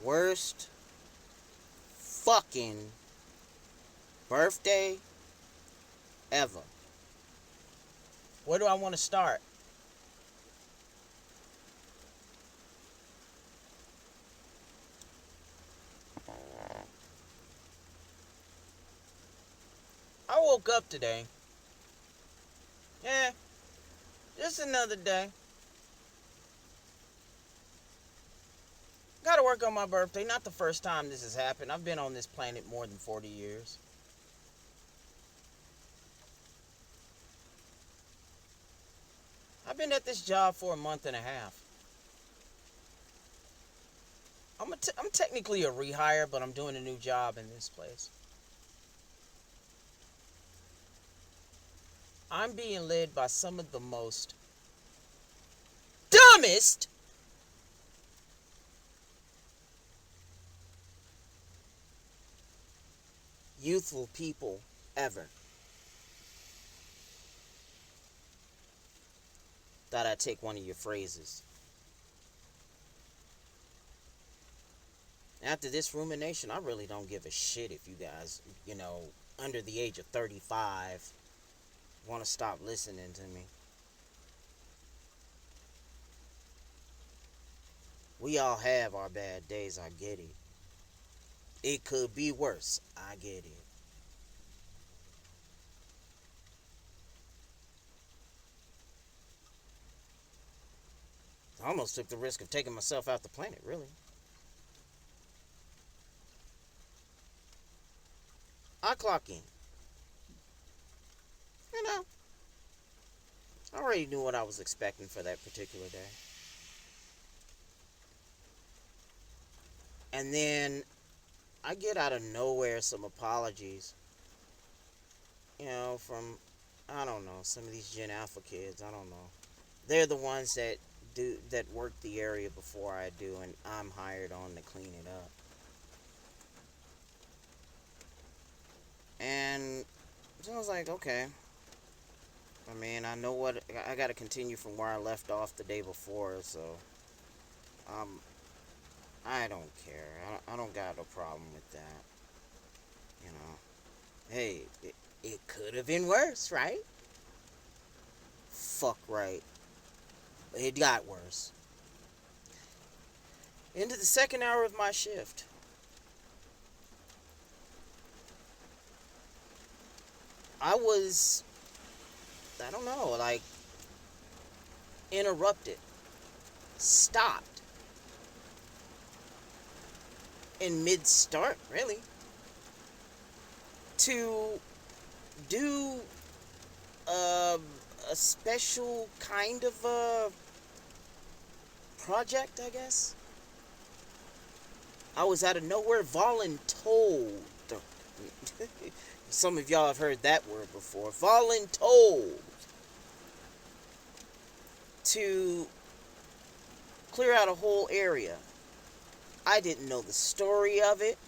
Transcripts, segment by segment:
worst fucking birthday ever. Where do I want to start? I woke up today. Yeah, just another day. Gotta work on my birthday. Not the first time this has happened. I've been on this planet more than 40 years. I've been at this job for a month and a half. I'm technically a rehire, but I'm doing a new job in this place. I'm being led by some of the most dumbest youthful people ever. Thought I'd take one of your phrases. After this rumination, I really don't give a shit if you guys, under the age of 35, want to stop listening to me. We all have our bad days, I get it. It could be worse, I get it. I almost took the risk of taking myself out the planet, really. I clock in. You know, I already knew what I was expecting for that particular day. And then I get out of nowhere some apologies, from, I don't know, some of these Gen Alpha kids. I don't know. They're the ones that work the area before I do, and I'm hired on to clean it up. And so I was like, okay. I mean, I know what I got to continue from where I left off the day before, so um, I don't care. I don't got a problem with that. You know, hey, it could have been worse, right? Fuck right. It got worse. Into the second hour of my shift. I was, I don't know, like, interrupted, stopped in mid-start, really, to do a special kind of a project, I guess. I was out of nowhere voluntold. Some of y'all have heard that word before. Voluntold to clear out a whole area. I didn't know the story of it.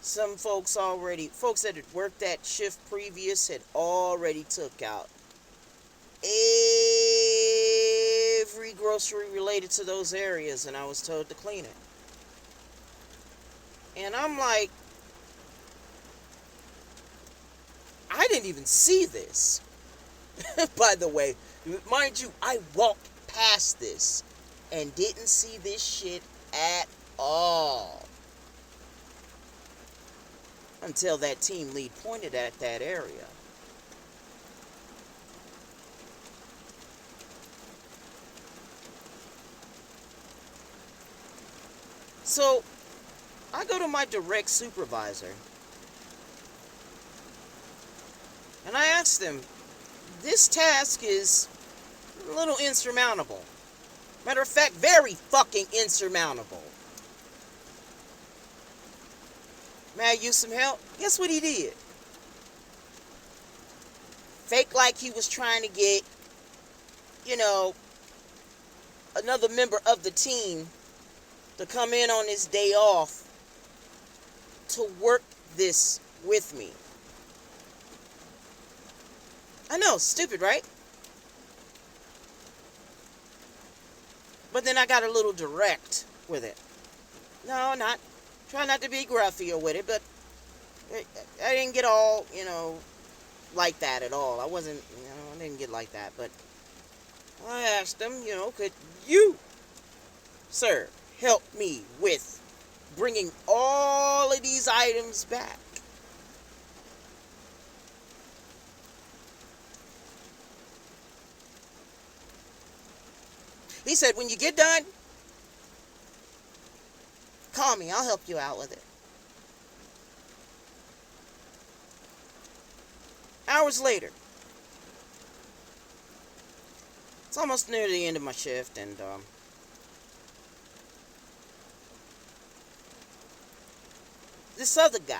Some folks that had worked that shift previous had already took out every grocery related to those areas, and I was told to clean it. And I'm like, I didn't even see this. By the way, mind you, I walked past this and didn't see this shit at all until that team lead pointed at that area. So I go to my direct supervisor and I ask them, this task is a little insurmountable. Matter of fact, very fucking insurmountable. May I use some help? Guess what he did? Fake like he was trying to get, another member of the team to come in on his day off to work this with me. I know, stupid, right? But then I got a little direct with it. No, not. Try not to be gruffier with it, but I didn't get all, like that at all. I wasn't, I didn't get like that. But I asked him, could you, sir, help me with bringing all of these items back? He said, when you get done, call me. I'll help you out with it. Hours later, it's almost near the end of my shift, and this other guy,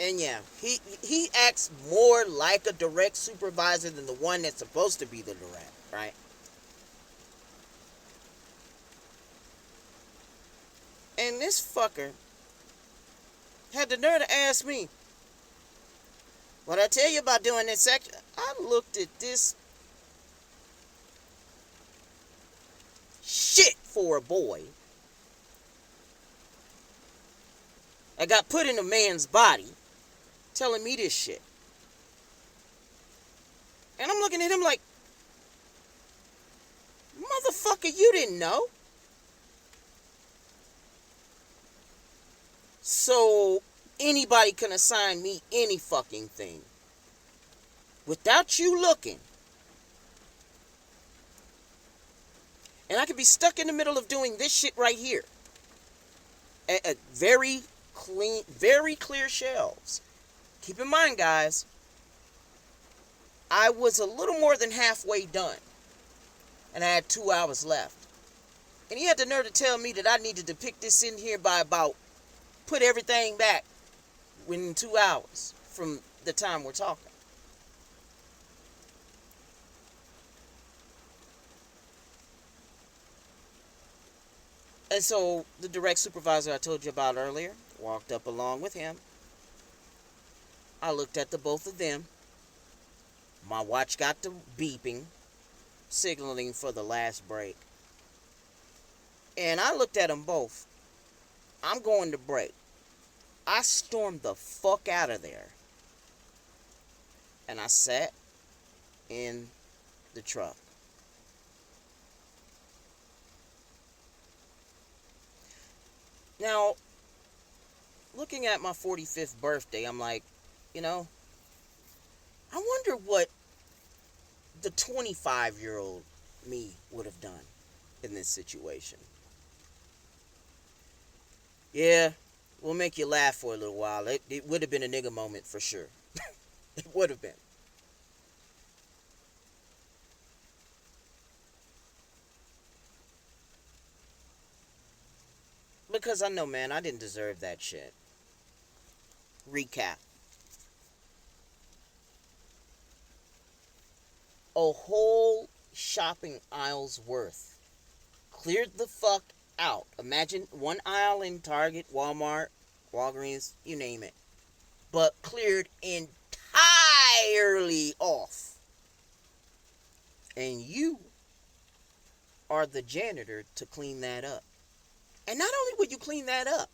and yeah, he acts more like a direct supervisor than the one that's supposed to be the direct, right? And this fucker had the nerve to ask me, what I tell you about doing this section? I looked at this shit for a boy. I got put in a man's body telling me this shit. And I'm looking at him like, motherfucker, you didn't know? So anybody can assign me any fucking thing without you looking. And I could be stuck in the middle of doing this shit right here. At very clean, very clear shelves. Keep in mind, guys, I was a little more than halfway done. And I had 2 hours left. And he had the nerve to tell me that I needed to pick this in here by about, put everything back within 2 hours from the time we're talking. And so the direct supervisor I told you about earlier walked up along with him. I looked at the both of them. My watch got to beeping, signaling for the last break. And I looked at them both. I'm going to break. I stormed the fuck out of there. And I sat in the truck. Now, looking at my 45th birthday, I'm like, I wonder what the 25-year-old me would have done in this situation. Yeah, we'll make you laugh for a little while. It would have been a nigga moment for sure. It would have been. Because I know, man, I didn't deserve that shit. Recap. A whole shopping aisle's worth. Cleared the fuck out. Imagine one aisle in Target, Walmart, Walgreens, you name it. But cleared entirely off. And you are the janitor to clean that up. And not only would you clean that up,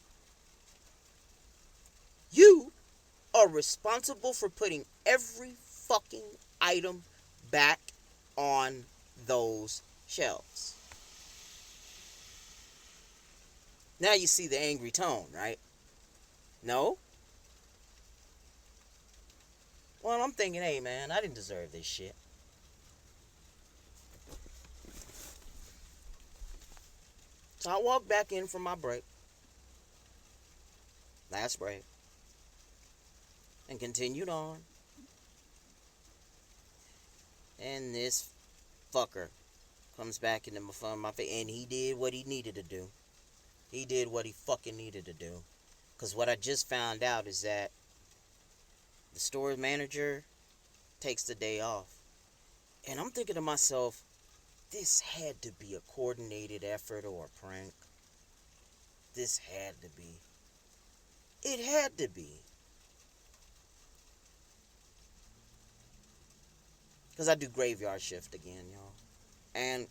you are responsible for putting every fucking item back on those shelves. Now you see the angry tone, right? No? Well, I'm thinking, hey man, I didn't deserve this shit. So I walked back in from my break. Last break. And continued on. And this fucker comes back into my face. And he did what he needed to do. He did what he fucking needed to do. Because what I just found out is that the store manager takes the day off. And I'm thinking to myself, this had to be a coordinated effort or a prank. This had to be. It had to be. Because I do graveyard shift again, y'all. And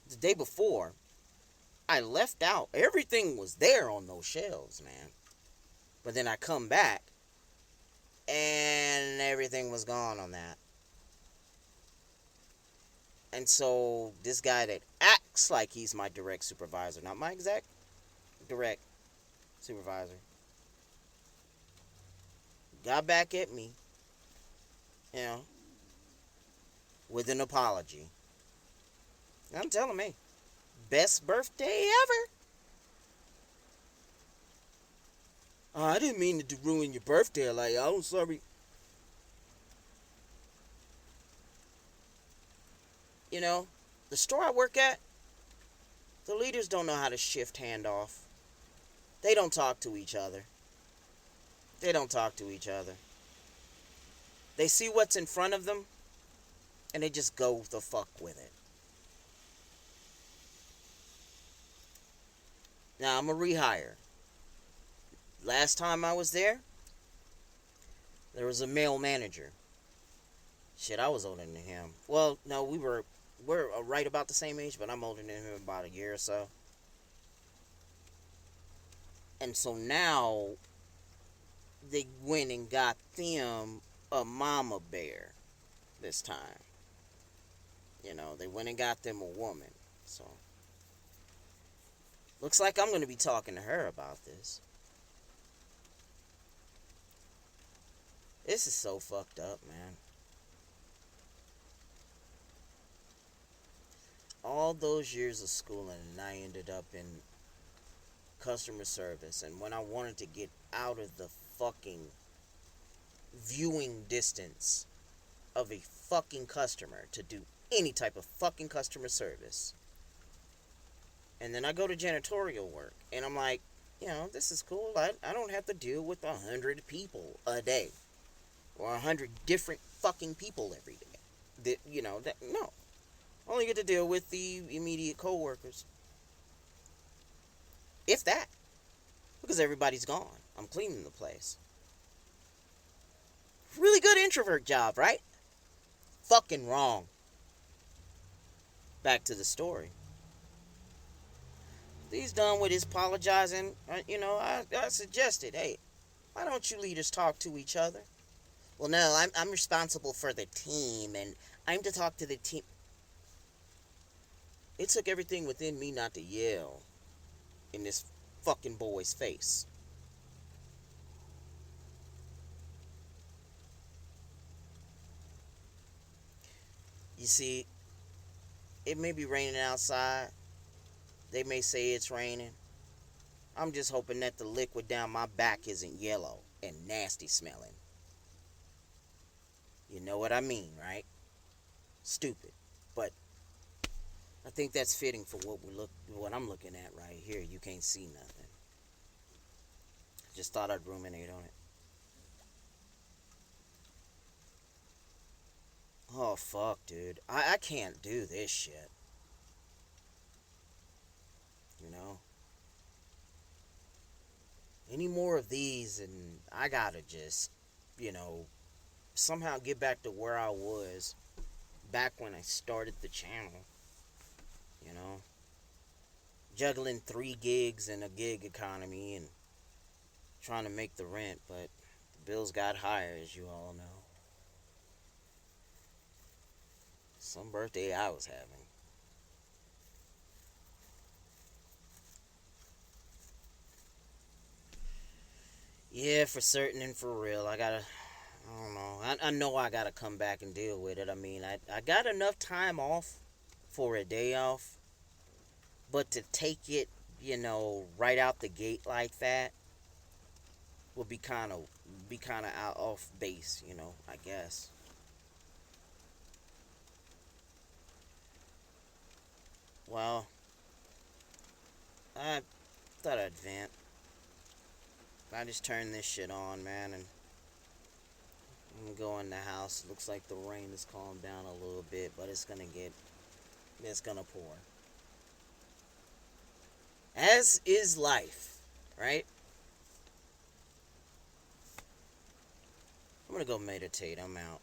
the day before, I left out. Everything was there on those shelves, man. But then I come back and everything was gone on that. And so this guy that acts like he's my direct supervisor, not my exact direct supervisor, got back at me, you know, with an apology. I'm telling me, best birthday ever. I didn't mean to ruin your birthday. Like, I'm sorry. You know, the store I work at, the leaders don't know how to shift handoff. They don't talk to each other. They don't talk to each other. They see what's in front of them, and they just go the fuck with it. Now, I'm a rehire. Last time I was there was a male manager. Shit, I was older than him. Well, no, we're right about the same age, but I'm older than him about a year or so. And so now they went and got them a mama bear this time. You know, they went and got them a woman. So looks like I'm going to be talking to her about this. This is so fucked up, man. All those years of schooling, and I ended up in customer service. And when I wanted to get out of the fucking viewing distance of a fucking customer to do any type of fucking customer service, and then I go to janitorial work, and I'm like, you know, this is cool. I don't have to deal with 100 people a day or 100 different fucking people every day. No. I only get to deal with the immediate co-workers. If that. Because everybody's gone. I'm cleaning the place. Really good introvert job, right? Fucking wrong. Back to the story. He's done with his apologizing. I suggested, hey, why don't you leaders talk to each other? Well, no, I'm responsible for the team, and I'm to talk to the team. It took everything within me not to yell in this fucking boy's face. You see, it may be raining outside. They may say it's raining. I'm just hoping that the liquid down my back isn't yellow and nasty smelling. You know what I mean, right? Stupid. But I think that's fitting for what I'm looking at right here. You can't see nothing. Just thought I'd ruminate on it. Oh fuck, dude. I can't do this shit. You know? Any more of these and I gotta just, somehow get back to where I was back when I started the channel. You know? Juggling 3 gigs in a gig economy and trying to make the rent, but the bills got higher, as you all know. Some birthday I was having. Yeah, for certain and for real. I don't know. I know I gotta come back and deal with it. I mean, I got enough time off for a day off, but to take it, right out the gate like that would be kind of out off base, I guess. Well, I thought I'd vent. I just turned this shit on, man, and I'm gonna go in the house. Looks like the rain has calmed down a little bit, but it's gonna pour. As is life, right? I'm gonna go meditate. I'm out.